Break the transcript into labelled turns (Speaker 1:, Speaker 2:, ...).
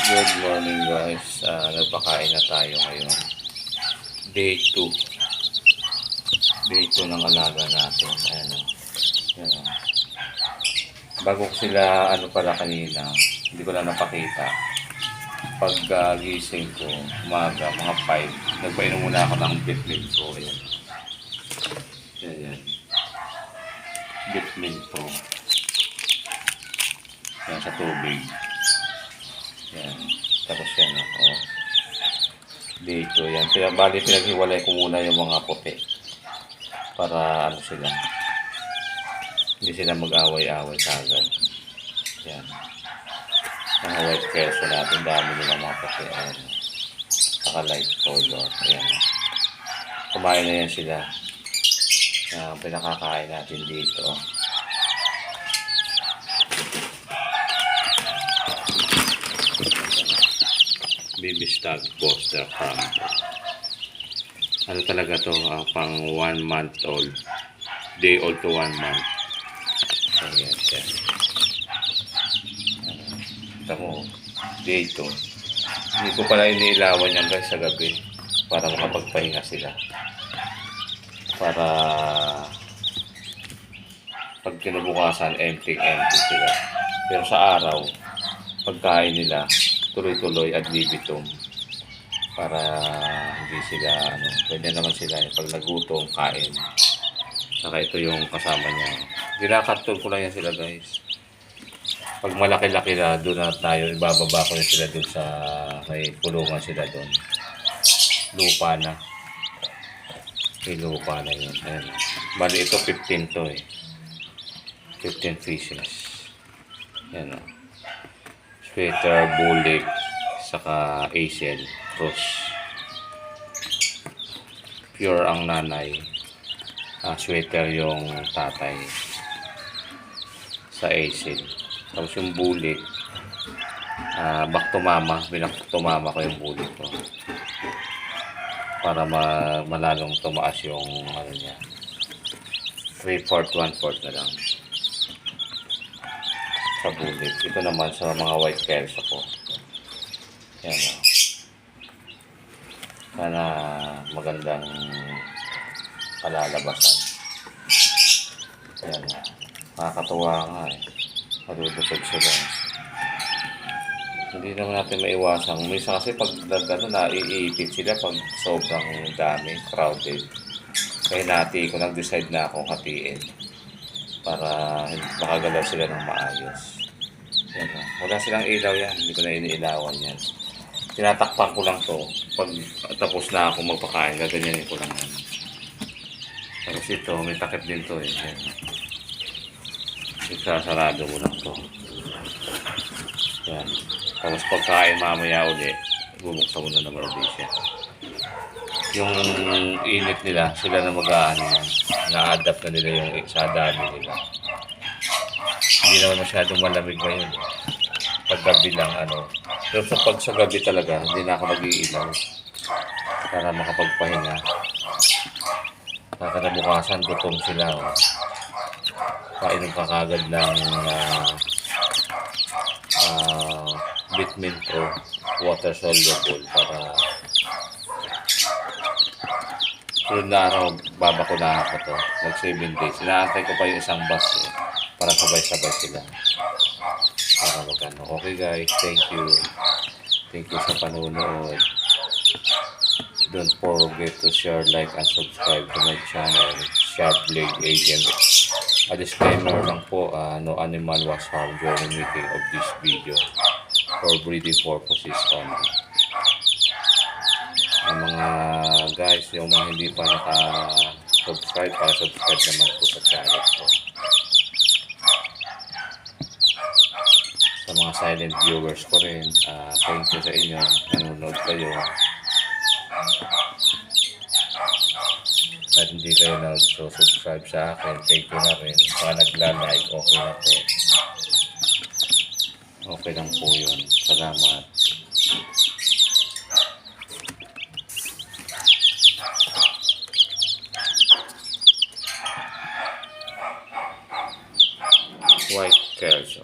Speaker 1: Good morning guys. Nagpakain na tayo ngayon. Day 2. Day 2 ng alaga natin. Ayan o. Ayan o. Bago ko sila pala kanina, hindi ko lang napakita. Pag gising ko, umaga, mga 5, nagpainom muna ako ng beef milk ko. Ayan. Ayan. Beef milk ko. Ayan, sa tubig. Yan. Tapos yan ako. Dito yan. Bali pinaghiwalay ko muna yung mga puti. Para sila. Hindi sila mag-away-away kagad. Yan. Mga white peso natin. Dami nila mga puti. Ayan. Saka light color. Ayan. Kumain na yan sila. Pinakakain natin dito. Baby Stag Poster Crumble. Talaga to, pang 1 month old. Day old to 1 month. Ayan siya. Ito mo, day 2. Hindi ko pala iniilawan yan guys sa gabi. Para makapagpahinga sila. Para pag kinabukasan, empty sila. Pero sa araw, pagkain nila, tuloy-tuloy ad libitum para hindi sila pwede naman sila pag nagutom kain. Saka ito yung kasama niya. Dinakatol ko lang yan sila guys. Pag malaki-laki na doon na tayo, ibababa ko na sila doon sa may kulungan sila doon. Lupa na. May lupa na yun. Ayan. Bali ito 15 to 15 pieces. Yan o. Sweater, bulik, saka Asian, cross. Pure ang nanay. Sweater yung tatay. Sa Asian. Tapos yung bulik, back to mama. Binak to mama ko yung bulik ko. Para malalong tumaas yung niya. 3/4, 1/4 na lang. Sa bulit. Ito naman sa mga white perso ko. Yan o. Sana magandang palalabasan. Yan o. Nakakatuwa nga Madulusog sila. Hindi naman natin maiwasang. Minsan kasi pag naiipit sila pag sobrang dami, crowded. Kaya nag-decide na akong hatiin. Para makagalaw sila ng maayos. Yan, wala silang ilaw yan. Hindi ko na iniilawan yan. Tinatakpan ko lang to. Pag tapos na ako magpakain, gaganyanin ko lang yan. Tapos ito, may takip din to Yan. Isasarado mo lang to. Yan. Tapos pagkain mamaya ulit, bubuksan mo na naman ulit siya. Yung init nila, sila na na-adapt na nila yung sa dami nila. Hindi naman masyadong malamig ngayon. Paggabi lang, Pero sa gabi talaga, hindi na ako mag-iilaw. Para makapagpahinga. Kakabukasan, gutom sila. Kainom ka kagad ng Vitamin Pro water soluble para sunod na araw, babakuna ako to. Mag 7 days. Inaantay ko pa yung isang bus para sabay-sabay sila. Para magano. Okay guys, thank you. Thank you sa panonood. Don't forget to share, like, and subscribe to my channel, Sharp Blade Agent. A disclaimer lang po, no animal was harmed during making of this video for breeding purposes only. Ang mga guys, yung mga hindi pa naka-subscribe, subscribe naman po sa channel ko. Sa mga silent viewers ko rin, thank you sa inyo, nanonood kayo. At hindi kayo nag-subscribe sa akin, thank you na rin. Saka nagla-like, okay na po. Okay lang po yun. Salamat. White Kelso.